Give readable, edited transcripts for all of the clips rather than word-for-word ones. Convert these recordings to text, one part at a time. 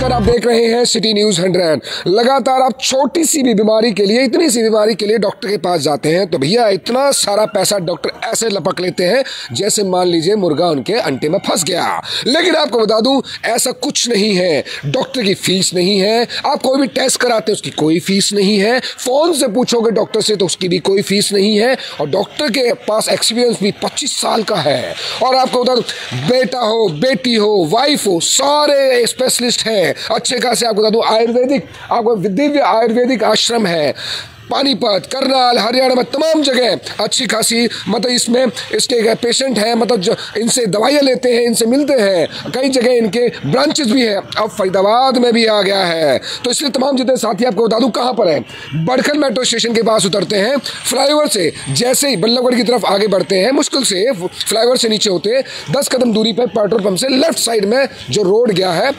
नमस्कार, आप देख रहे हैं सिटी न्यूज 100। लगातार आप छोटी सी भी बीमारी के लिए, इतनी सी बीमारी के लिए डॉक्टर के पास जाते हैं तो भैया इतना सारा पैसा डॉक्टर ऐसे लपक लेते हैं जैसे मान लीजिए मुर्गा उनके अंडे में फंस गया। लेकिन आपको बता दूं, ऐसा कुछ नहीं है। डॉक्टर की फीस नहीं है। आप कोई भी टेस्ट कराते हैं उसकी कोई फीस नहीं है। फोन से पूछोगे डॉक्टर से तो उसकी भी कोई फीस नहीं है। और डॉक्टर के पास एक्सपीरियंस भी 25 साल का है। और आपको बता दूं, बेटा हो, बेटी हो, वाइफ हो, सारे स्पेशलिस्ट हैं अच्छे खासे। आपको बता दूं, आयुर्वेदिक, आपको दिव्य आयुर्वेदिक आश्रम है पानीपत, करनाल, हरियाणा में तमाम जगह अच्छी खासी, मतलब इसमें इसके पेशेंट हैं, मतलब जो इनसे दवाइयाँ लेते हैं, इनसे मिलते हैं। कई जगह इनके ब्रांचेस भी हैं। अब फरीदाबाद में भी आ गया है। तो इसलिए तमाम जितने साथी, आपको बता दूं कहाँ पर है, बड़खल मेट्रो स्टेशन के पास उतरते हैं, फ्लाईओवर से जैसे ही बल्लभगढ़ की तरफ आगे बढ़ते हैं, मुश्किल से फ्लाईओवर से नीचे होते 10 कदम दूरी पर पेट्रोल पंप से लेफ्ट साइड में जो रोड गया है,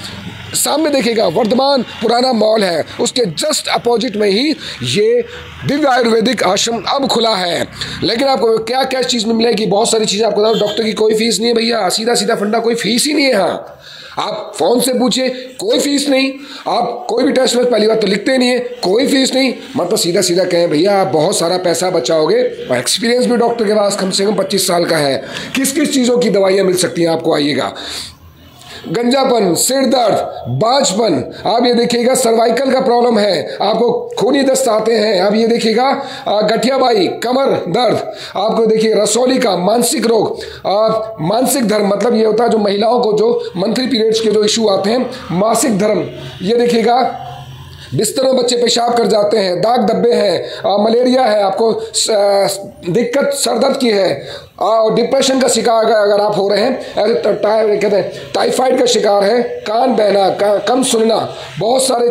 सामने देखिएगा वर्धमान पुराना मॉल है, उसके जस्ट अपोजिट में ही ये दिव्य आयुर्वेदिक आश्रम अब खुला है। लेकिन आपको क्या क्या चीज़ में मिलेगी, बहुत सारी चीज़ें आपको बताओ। डॉक्टर की कोई फीस नहीं है भैया, सीधा सीधा फंडा, कोई फीस ही नहीं है यहाँ। आप फोन से पूछिए, कोई फीस नहीं। आप कोई भी टेस्ट में पहली बात तो लिखते नहीं है, कोई फीस नहीं। मतलब सीधा सीधा कहें भैया आप बहुत सारा पैसा बचाओगे। और एक्सपीरियंस भी डॉक्टर के पास कम से कम 25 साल का है। किस किस चीज़ों की दवाइयाँ मिल सकती हैं आपको, आइएगा। गंजापन, सिर दर्द, बांझपन, आप ये देखिएगा सर्वाइकल का प्रॉब्लम है, आपको खूनी दस्त आते हैं, आप ये देखिएगा गठियाबाई, कमर दर्द, आपको देखिए रसौली का, मानसिक रोग, मानसिक धर्म, मतलब ये होता है जो महिलाओं को जो मंथली पीरियड्स के जो इशू आते हैं, मासिक धर्म, ये देखिएगा बिस्तर में बच्चे पेशाब कर जाते हैं, दाग धब्बे हैं, मलेरिया है, आपको दिक्कत सर दर्द की है, और डिप्रेशन का शिकार अगर आप हो रहे हैं, ऐसे कहते हैं टाइफाइड का शिकार है, कान बहना, कम सुनना, बहुत सारे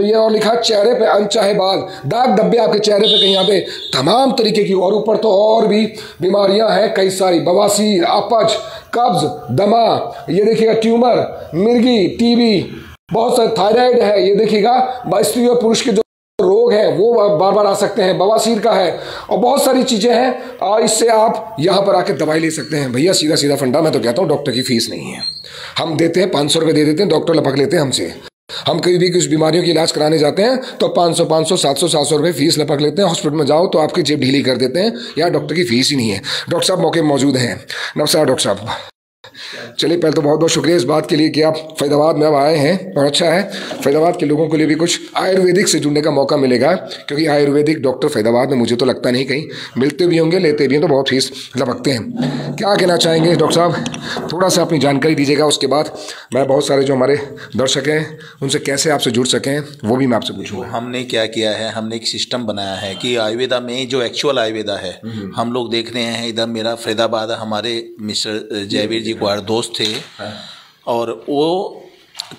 ये और लिखा चेहरे पे अनचाहे बाल, दाग धब्बे आपके चेहरे पे कहीं यहाँ पे, तमाम तरीके की। और ऊपर तो और भी बीमारियां हैं कई सारी, बवासीर, अपच, कब्ज, दमा, ये देखिएगा ट्यूमर, मिर्गी, टीबी, बहुत सारे, थायराइड है, ये देखिएगा स्त्री और पुरुष के जो रोग हैं वो बार बार आ सकते हैं, बवासीर का है, और बहुत सारी चीजें हैं। और इससे आप यहाँ पर आके दवाई ले सकते हैं। भैया सीधा सीधा फंडा, मैं तो कहता हूँ डॉक्टर की फीस नहीं है। हम देते हैं 500 रुपये दे देते हैं, डॉक्टर लपक लेते हैं हमसे। हम कहीं भी कुछ बीमारियों की इलाज कराने जाते हैं तो 500 700 रुपये फीस लपक लेते हैं। हॉस्पिटल में जाओ तो आपकी जेब ढीली कर देते हैं। यहाँ डॉक्टर की फीस ही नहीं है। डॉक्टर साहब मौके में मौजूद हैं। नमस्कार डॉक्टर साहब। चलिए, पहले तो बहुत बहुत शुक्रिया इस बात के लिए कि आप फरीदाबाद में अब आए हैं, और अच्छा है फरीदाबाद के लोगों के लिए भी कुछ आयुर्वेदिक से जुड़ने का मौका मिलेगा, क्योंकि आयुर्वेदिक डॉक्टर फरीदाबाद में मुझे तो लगता नहीं कहीं मिलते भी होंगे, लेते भी हैं तो बहुत फीस लपकते हैं। क्या कहना चाहेंगे डॉक्टर साहब, थोड़ा सा अपनी जानकारी दीजिएगा, उसके बाद मैं बहुत सारे जो हमारे दर्शक हैं उनसे कैसे आपसे जुड़ सकें वो भी मैं आपसे पूछूंगा। हमने क्या किया है, हमने एक सिस्टम बनाया है कि आयुर्वेदा में जो एक्चुअल आयुर्वेदा है, हम लोग देख रहे हैं इधर मेरा फरीदाबाद, हमारे मिस्टर जयवीर जी कुमार दोस्त थे, और वो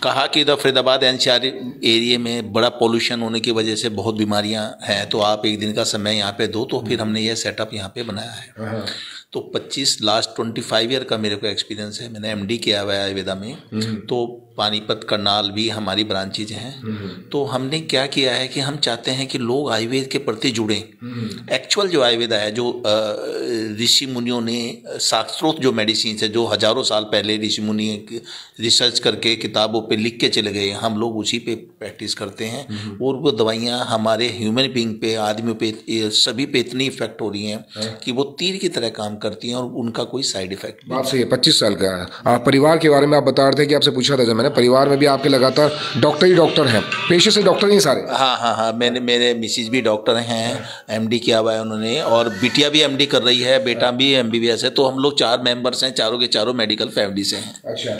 कहा कि इधर फरीदाबाद एनसीआर एरिया में बड़ा पोल्यूशन होने की वजह से बहुत बीमारियां हैं, तो आप एक दिन का समय यहाँ पे दो। तो फिर हमने ये सेटअप यहाँ पे बनाया है। तो 25 लास्ट 25 ईयर का मेरे को एक्सपीरियंस है। मैंने एमडी किया हुआ है आयुर्वेदा में, तो पानीपत, करनाल भी हमारी ब्रांचेज हैं। तो हमने क्या किया है कि हम चाहते हैं कि लोग आयुर्वेद के प्रति जुड़ें। एक्चुअल जो आयुर्वेदा है, जो ऋषि मुनियों ने शास्त्रोक्त जो मेडिसिन है, जो हजारों साल पहले ऋषि मुनि रिसर्च करके किताबों पे लिख के चले गए, हम लोग उसी पे प्रैक्टिस करते हैं। और वो दवाइयाँ हमारे ह्यूमन बींग पे, आदमियों पे, सभी पे इतनी इफेक्ट हो रही हैं कि वो तीर की तरह काम करती हैं और उनका कोई साइड इफेक्ट नहीं। बात सही है। 25 साल का है। आप परिवार के बारे में आप बता रहे थे कि आपसे पूछा था जब मैंने, परिवार में भी आपके लगातार डॉक्टर ही डॉक्टर हैं, पेशे से डॉक्टर ही सारे? हाँ, मेरे मिसिज भी डॉक्टर हैं, एमडी किया हुआ है उन्होंने, और बिटिया भी एमडी कर रही है, बेटा भी एमबीबीएस है। तो हम लोग 4 मेंबर्स हैं, चारों के चारों मेडिकल फैमिली से हैं। अच्छा,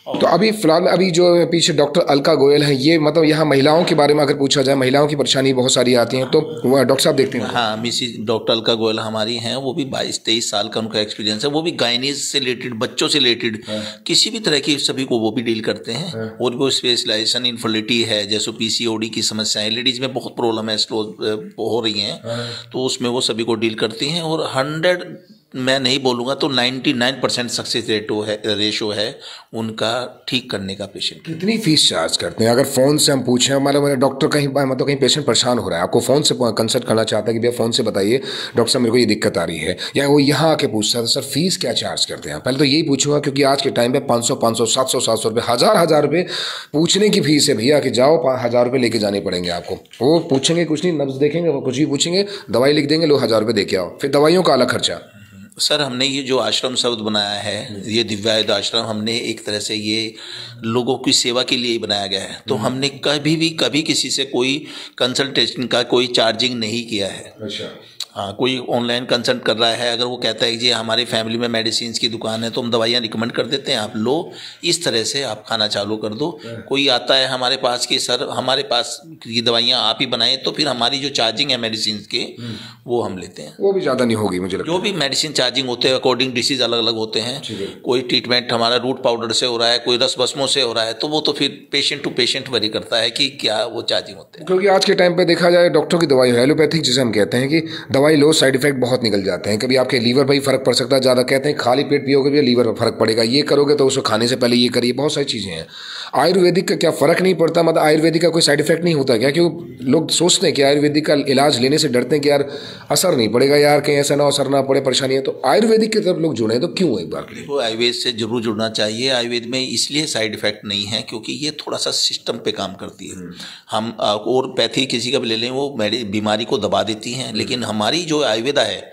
तो अभी फिलहाल अभी जो पीछे डॉक्टर अलका गोयल है, ये मतलब यहाँ महिलाओं के बारे में अगर पूछा जाए, महिलाओं की परेशानी बहुत सारी आती हैं, तो वो डॉक्टर साहब देखते हैं? हाँ, मिसिज डॉक्टर अलका गोयल हमारी हैं, वो भी 22-23 साल का उनका एक्सपीरियंस है। वो भी गायनीज से रिलेटेड, बच्चों से रिलेटेड किसी भी तरह की सभी को वो भी डील करते हैं। और वो स्पेशलाइजेशन इनफर्टिलिटी है, जैसे पीसीओडी की समस्याएं लेडीज में बहुत प्रॉब्लम है, स्लो हो रही हैं, तो उसमें वो सभी को डील करती हैं। और मैं नहीं बोलूँगा तो 99% सक्सेस रेशो है उनका ठीक करने का पेशेंट। कितनी फीस चार्ज करते हैं? अगर फ़ोन से हम पूछें, हमारा मेरा डॉक्टर कहीं मतलब कहीं पेशेंट परेशान हो रहा है, आपको फ़ोन से कंसल्ट करना चाहता है कि भैया फ़ोन से बताइए डॉक्टर साहब मेरे को ये दिक्कत आ रही है, या वो यहाँ आके पूछता है तो सर फीस क्या चार्ज करते हैं? पहले तो यही पूछूंगा, क्योंकि आज के टाइम पे 500 700 रुपये, हज़ार रुपये पूछने की फीस है भैया, कि जाओ 1000 रुपये लेके जाने पड़ेंगे आपको। वो पूछेंगे कुछ नहीं, नब्ज देखेंगे, वो कुछ भी पूछेंगे, दवाई लिख देंगे, लो 1000 रुपये दे के आओ, फिर दवाइयों का अलग खर्चा। सर हमने ये जो आश्रम शब्द बनाया है, ये दिव्यायुध आश्रम, हमने एक तरह से ये लोगों की सेवा के लिए ही बनाया गया है। तो हमने कभी किसी से कोई कंसल्टेशन का कोई चार्जिंग नहीं किया है। अच्छा। हाँ, कोई ऑनलाइन कंसल्ट कर रहा है, अगर वो कहता है कि जी हमारी फैमिली में मेडिसिन की दुकान है तो हम दवाइयाँ रिकमेंड कर देते हैं, आप लो, इस तरह से आप खाना चालू कर दो। कोई आता है हमारे पास कि सर हमारे पास ये दवाइयाँ आप ही बनाएं, तो फिर हमारी जो चार्जिंग है मेडिसिन के वो हम लेते हैं। वो भी ज़्यादा नहीं होगी मुझे लगता है। जो भी मेडिसिन चार्जिंग होते हैं अकॉर्डिंग डिसीज अलग अलग होते हैं। कोई ट्रीटमेंट हमारा रूट पाउडर से हो रहा है, कोई रस भस्मों से हो रहा है, तो वो तो फिर पेशेंट टू पेशेंट वरी करता है कि क्या वो चार्जिंग होते हैं। क्योंकि आज के टाइम पे देखा जाए डॉक्टर की दवाई एलोपैथिक जिसे हम कहते हैं कि दवाई लो, साइड इफेक्ट बहुत निकल जाते हैं। कभी आपके लीवर पर ही फर्क पड़ सकता है, ज़्यादा कहते हैं खाली पेट पियोगे भी लीवर पर फर्क पड़ेगा, ये करोगे तो उसको खाने से पहले ये करिए, बहुत सारी चीज़ें हैं। आयुर्वेदिक का क्या फ़र्क नहीं पड़ता? मतलब आयुर्वेदिक का कोई साइड इफेक्ट नहीं होता क्या? क्यों लोग सोचते हैं कि आयुर्वेदिक का इलाज लेने से डरते हैं कि यार असर नहीं पड़ेगा, यार कहीं ऐसा ना असर ना पड़े, परेशानी है। तो आयुर्वेदिक की तरफ लोग जुड़े, तो क्यों एक बार के लिए? वो आयुर्वेद से जरूर जुड़ना चाहिए। आयुर्वेद में इसलिए साइड इफेक्ट नहीं है क्योंकि ये थोड़ा सा सिस्टम पे काम करती है। हम और पैथी किसी का भी ले लें, वो बीमारी को दबा देती हैं, लेकिन हमारी जो आयुर्वेदा है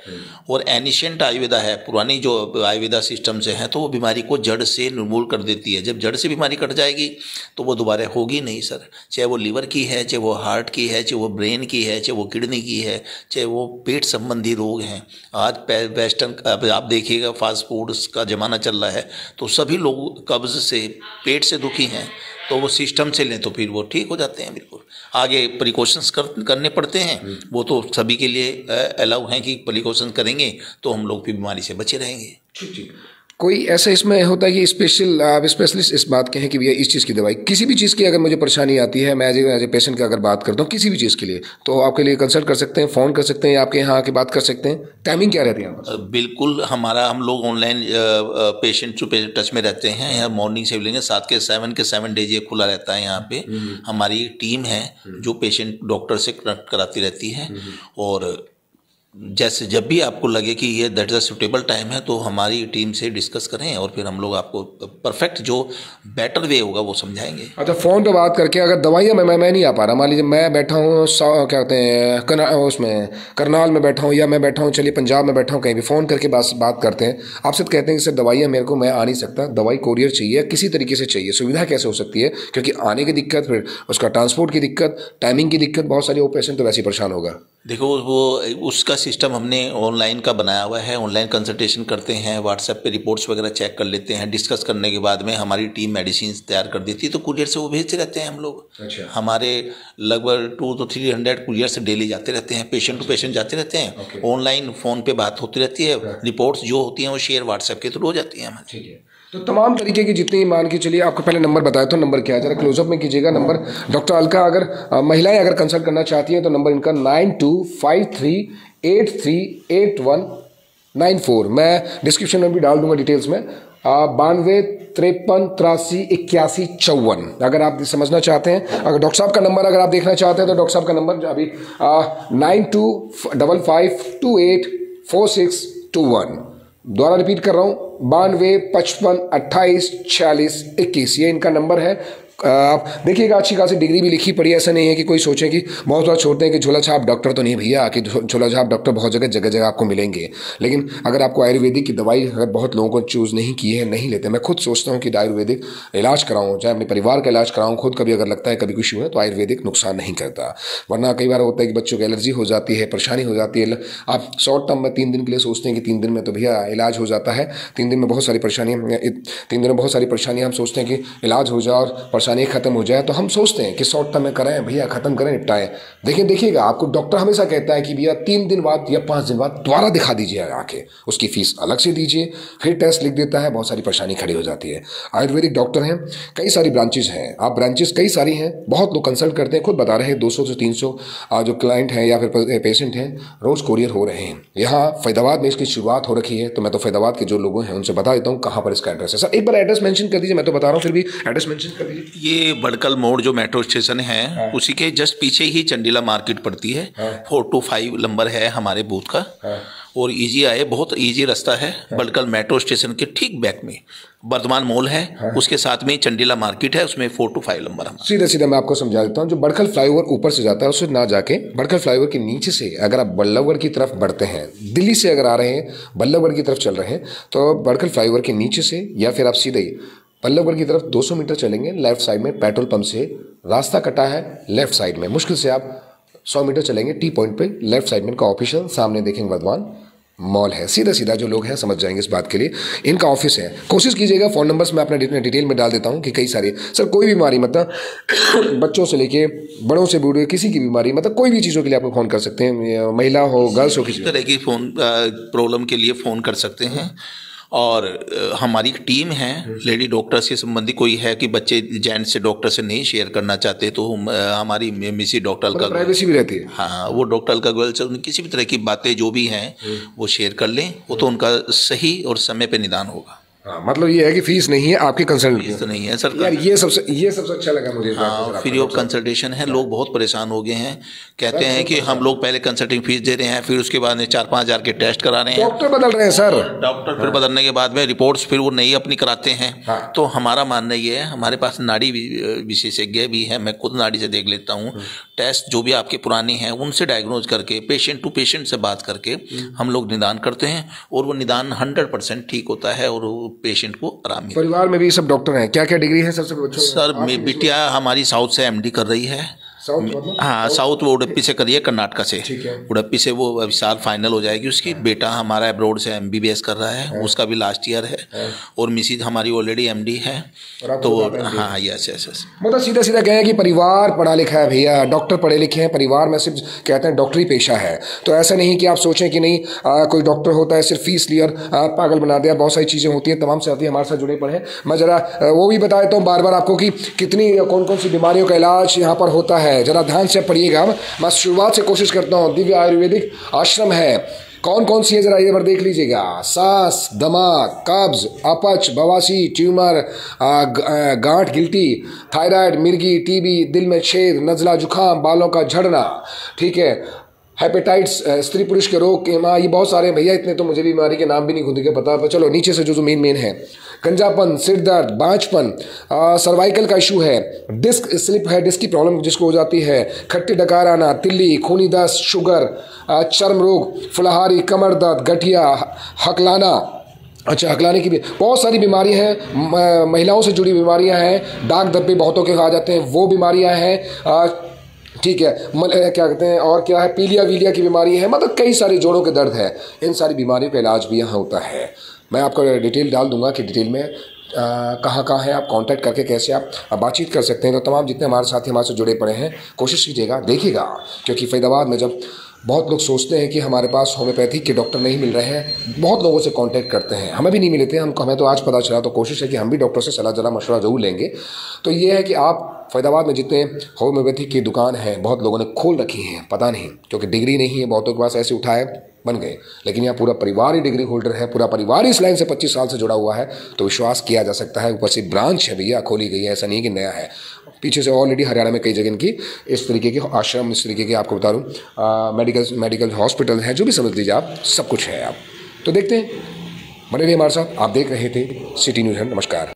और एनिशियंट आयुर्वेदा है, पुरानी जो आयुर्वेदा सिस्टम से है, तो वो बीमारी को जड़ से निर्मूल कर देती है। जब जड़ से बीमारी कट जाएगी तो वो दोबारा होगी नहीं सर, चाहे वो लीवर की है, चाहे वो हार्ट की है, चाहे वो ब्रेन की है, चाहे वो किडनी की है, चाहे वो पेट संबंधी रोग हैं। आज वेस्टर्न आप देखिएगा फास्ट फूड का ज़माना चल रहा है, तो सभी लोग कब्ज़ से, पेट से दुखी हैं, तो वो सिस्टम से लें तो फिर वो ठीक हो जाते हैं। बिल्कुल आगे प्रिकॉशंस करने पड़ते हैं, वो तो सभी के लिए अलाउ हैं कि प्रिकॉशंस करेंगे तो हम लोग भी बीमारी से बचे रहेंगे। ठीक। कोई ऐसा इसमें होता है कि स्पेशलिस्ट इस बात के हैं कि भैया इस चीज़ की दवाई, किसी भी चीज़ की अगर मुझे परेशानी आती है, मैं एज ए पेशेंट की अगर बात करता हूँ किसी भी चीज़ के लिए, तो आपके लिए कंसल्ट कर सकते हैं, फ़ोन कर सकते हैं, आपके यहाँ आके बात कर सकते हैं? टाइमिंग क्या रहती है? बिल्कुल, हम लोग online patient to patient touch में रहते हैं। यहाँ मॉर्निंग से लेंगे 7 के 7 डेज ये खुला रहता है। यहाँ पे हमारी टीम है जो पेशेंट डॉक्टर से कनेक्ट कराती रहती है, और जैसे जब भी आपको लगे कि ये that is a suitable time है तो हमारी टीम से डिस्कस करें और फिर हम लोग आपको परफेक्ट जो बेटर वे होगा वो समझाएंगे। अच्छा, फ़ोन पे बात करके अगर दवाइयाँ मैं नहीं आ पा रहा, मान लीजिए मैं बैठा हूँ क्या कहते हैं उसमें करनाल में बैठा हूँ, या मैं बैठा हूँ चलिए पंजाब में बैठा हूँ, कहीं भी फ़ोन करके बात करते हैं आपसे, कहते हैं कि सर दवाइयाँ मेरे को, मैं आ नहीं सकता, दवाई कोरियर चाहिए, किसी तरीके से चाहिए, सुविधा कैसे हो सकती है? क्योंकि आने की दिक्कत, फिर उसका ट्रांसपोर्ट की दिक्कत, टाइमिंग की दिक्कत, बहुत सारे वो पेशेंट तो वैसे ही परेशान होगा। देखो वो उसका सिस्टम हमने ऑनलाइन का बनाया हुआ है। ऑनलाइन कंसल्टेशन करते हैं, व्हाट्सएप पे रिपोर्ट्स वगैरह चेक कर लेते हैं, डिस्कस करने के बाद में हमारी टीम मेडिसिन तैयार कर देती है, तो कुरियर से वो भेजते रहते हैं हम लोग। अच्छा। हमारे लगभग 200 to 300 कुरियर से डेली जाते रहते हैं, पेशेंट टू पेशेंट जाते रहते हैं। ऑनलाइन फ़ोन पे बात होती रहती है, रिपोर्ट्स जो होती हैं वो शेयर व्हाट्सएप के थ्रू हो जाती हैं हमारी। ठीक है, तो तमाम तरीके की जितनी मान के चलिए, आपको पहले नंबर बताया तो नंबर क्या है जरा क्लोजअप में कीजिएगा नंबर। डॉक्टर अलका अगर महिलाएं अगर कंसल्ट करना चाहती हैं तो नंबर इनका 9253838194। मैं डिस्क्रिप्शन में भी डाल दूंगा डिटेल्स में। 92 53 83 81 54 अगर आप समझना चाहते हैं। अगर डॉक्टर साहब का नंबर अगर आप देखना चाहते हैं तो डॉक्टर साहब का नंबर अभी 9255284621। दोबारा रिपीट कर रहा हूँ, 92 55 28 46 21, ये इनका नंबर है। आप देखिएगा अच्छी खासी डिग्री भी लिखी पड़ी है, ऐसा नहीं है कि कोई सोचे कि बहुत बार छोड़ते हैं कि झोला छाप डॉक्टर तो नहीं भैया, कि झोला छाप डॉक्टर बहुत जगह आपको मिलेंगे, लेकिन अगर आपको आयुर्वेदिक की दवाई अगर बहुत लोगों को चूज़ नहीं की है, नहीं लेते। मैं खुद सोचता हूँ कि आयुर्वेदिक इलाज कराऊँ, चाहे अपने परिवार का इलाज कराऊँ, खुद कभी अगर लगता है कभी कुछ हुआ तो आयुर्वेदिक नुकसान नहीं करता। वरना कई बार होता है कि बच्चों की एलर्जी हो जाती है, परेशानी हो जाती है। आप शॉर्ट टर्म में 3 दिन के लिए सोचते हैं कि 3 दिन में तो भैया इलाज हो जाता है, 3 दिन में बहुत सारी परेशानियाँ हम सोचते हैं कि इलाज हो जाए और परेशानी परेशानी खत्म हो जाए तो हम सोचते हैं कि शॉर्ट टर्म में कराएं भैया, खत्म करें, निपटाएं। देखिएगा आपको डॉक्टर हमेशा कहता है कि भैया 3 दिन बाद या 5 दिन बाद दोबारा दिखा दीजिए आके, उसकी फीस अलग से दीजिए, फिर टेस्ट लिख देता है, बहुत सारी परेशानी खड़ी हो जाती है। आयुर्वेदिक डॉक्टर हैं, कई सारी ब्रांचेज हैं, आप ब्रांचेज कई सारी हैं, बहुत लोग कंसल्ट करते हैं, खुद बता रहे हैं 200 से 300 जो क्लाइंट हैं या फिर पेशेंट हैं रोज कोरियर हो रहे हैं। यहाँ फैदाबाद में इसकी शुरुआत हो रखी है, तो मैं तो फैदाबाद के जो लोग हैं उनसे बता देता हूँ कहाँ पर इसका एड्रेस है। सर एक बार एड्रेस मेंशन कर दीजिए, मैं तो बता रहा हूँ फिर भी एड्रेस मेंशन कर दीजिए। ये बड़कल मोड़ जो मेट्रो स्टेशन है उसी के जस्ट पीछे ही चंडीला मार्केट पड़ती है। 425 नंबर है हमारे बूथ का। और इजी आए, बहुत इजी रास्ता है। बड़कल मेट्रो स्टेशन के ठीक बैक में वर्धमान मॉल है, उसके साथ में चंडीला मार्केट है, उसमें 425 नंबर है। सीधा सीधा मैं आपको समझा देता हूँ। जो बड़कल फ्लाईओवर ऊपर से जाता है उससे ना जाके बड़कल फ्लाईओवर के नीचे से अगर आप बल्लभगढ़ की तरफ बढ़ते हैं, दिल्ली से अगर आ रहे हैं बल्लभगढ़ की तरफ चल रहे हैं, तो बड़कल फ्लाईओवर के नीचे से या फिर आप सीधे बल्लभगढ़ की तरफ 200 मीटर चलेंगे, लेफ्ट साइड में पेट्रोल पंप से रास्ता कटा है, लेफ्ट साइड में मुश्किल से आप 100 मीटर चलेंगे, टी पॉइंट पे लेफ्ट साइड में इनका ऑफिशियल सामने देखेंगे वर्धमान मॉल है। सीधा सीधा जो लोग हैं समझ जाएंगे इस बात के लिए, इनका ऑफिस है। कोशिश कीजिएगा, फ़ोन नंबर्स मैं अपना डिटेल में डाल देता हूँ कि कई सारे सर कोई भी बीमारी मतलब बच्चों से लेके बड़ों से बूढ़े किसी की बीमारी मतलब कोई भी चीज़ों के लिए आपको फ़ोन कर सकते हैं, महिला हो गर्ल्स हो, किसी तरह की फ़ोन प्रॉब्लम के लिए फ़ोन कर सकते हैं। और हमारी टीम है लेडी डॉक्टर से संबंधित कोई है कि बच्चे जेंट्स से डॉक्टर से नहीं शेयर करना चाहते तो हमारी मिसी डॉक्टर का प्राइवेसी भी रहती है। हाँ, वो डॉक्टर का गर्ल से किसी भी तरह की बातें जो भी हैं वो शेयर कर लें, वो तो उनका सही और समय पे निदान होगा। हाँ, मतलब ये है कि फीस नहीं है, आपकी कंसल्टेशन फीस तो नहीं है सर। यार ये सबसे अच्छा लगा मुझे। हाँ, फ्री ऑफ कंसल्टेशन है। लोग बहुत परेशान हो गए हैं, कहते हैं कि हम लोग पहले कंसल्टिंग फीस दे रहे हैं, फिर उसके बाद में 4-5 हज़ार के टेस्ट करा रहे हैं, डॉक्टर बदल रहे हैं सर, डॉक्टर फिर बदलने के बाद में रिपोर्ट्स फिर वो नई अपनी कराते हैं। तो हमारा मानना ये है, हमारे पास नाड़ी विशेषज्ञ भी है, मैं खुद नाड़ी से देख लेता हूँ। टेस्ट जो भी आपके पुरानी हैं उनसे डायग्नोज करके पेशेंट टू पेशेंट से बात करके हम लोग निदान करते हैं, और वो निदान 100% ठीक होता है और पेशेंट को आराम। परिवार में भी सब डॉक्टर हैं, क्या क्या डिग्री है सर? सर बिटिया हमारी साउथ से एमडी कर रही है। हाँ, साउथ वो उडुपी से करी है, कर्नाटका से। उडुपी से वो अभी साल फाइनल हो जाएगी उसकी। बेटा हमारा अब्रॉड से MBBS कर रहा है, उसका भी लास्ट ईयर है। और मिसिज हमारी ऑलरेडी MD है। तो हाँ, यस मतलब सीधा सीधा कहें कि परिवार पढ़ा लिखा है भैया, डॉक्टर पढ़े लिखे हैं, परिवार में सिर्फ कहते हैं डॉक्टरी पेशा है। तो ऐसा नहीं कि आप सोचें कि नहीं कोई डॉक्टर होता है सिर्फ फीस ली और पागल बना दिया। बहुत सारी चीज़ें होती हैं, तमाम साथी हमारे साथ जुड़े पड़े हैं। मैं जरा वो भी बता देता हूँ बार बार आपको कि कितनी कौन कौन सी बीमारियों का इलाज यहाँ पर होता है, जरा ध्यान से पढ़िएगा। मैं शुरुआत से कोशिश करता हूँ। दिव्य आयुर्वेदिक आश्रम है, कौन कौन सी है जरा ये बार देख लीजिएगा। सांस, दमा, कब्ज, अपच, बवासी, ट्यूमर, गांठ, गिल्टी, थायराइड, मिर्गी, टीबी, दिल में छेद, नज़ला, जुखाम, बालों का झड़ना, ठीक है, हेपेटाइट्स, स्त्री पुरुष के रोग के ये बहुत सारे भैया, इतने तो मुझे बीमारी के नाम भी नहीं खुद के पता। पर चलो नीचे से जो मेन है, गंजापन, सिर दर्द, बांझपन, सर्वाइकल का इशू है, डिस्क स्लिप है, डिस्क की प्रॉब्लम जिसको हो जाती है, खट्टी डकार आना, तिल्ली, खूनी दस्त, शुगर, चर्म रोग, फुलहारी, कमर दर्द, गठिया, हकलाना, अच्छा हकलाने की भी बहुत सारी बीमारियां हैं। महिलाओं से जुड़ी बीमारियां हैं, दाग धब्बे बहुतों के आ जाते हैं, वो बीमारियां हैं, ठीक है, क्या कहते हैं, और क्या है, पीलिया वीलिया की बीमारी है, मतलब कई सारे जोड़ों के दर्द है। इन सारी बीमारियों का इलाज भी यहाँ होता है। मैं आपको डिटेल डाल दूंगा कि डिटेल में कहाँ है, आप कांटेक्ट करके कैसे आप बातचीत कर सकते हैं। तो तमाम जितने हमारे साथी हमारे से जुड़े पड़े हैं, कोशिश कीजिएगा, देखिएगा, क्योंकि फैदाबाद में जब बहुत लोग सोचते हैं कि हमारे पास होम्योपैथिक के डॉक्टर नहीं मिल रहे हैं, बहुत लोगों से कांटेक्ट करते हैं, हमें भी नहीं मिले थे, हमें तो आज पता चला। तो कोशिश है कि हम भी डॉक्टर से सलाह जरा मशवरा ज़रूर लेंगे। तो ये है कि आप फैदाबाद में जितने होम्योपैथिक की दुकान हैं बहुत लोगों ने खोल रखी हैं, पता नहीं, क्योंकि डिग्री नहीं है, बहुतों के पास ऐसे उठाए बन गए, लेकिन यहाँ पूरा परिवार ही डिग्री होल्डर है, पूरा परिवार इस लाइन से 25 साल से जुड़ा हुआ है, तो विश्वास किया जा सकता है। ऊपर से ब्रांच है भैया, खोली गई है, ऐसा नहीं कि नया है। पीछे से ऑलरेडी हरियाणा में कई जगह इनकी इस तरीके के आश्रम, इस तरीके के आपको बता दूँ मेडिकल हॉस्पिटल है, जो भी समझ लीजिए आप, सब कुछ है। आप तो देखते हैं, बने रहिए हमारे साथ। आप देख रहे थे सिटी न्यूज़। नमस्कार।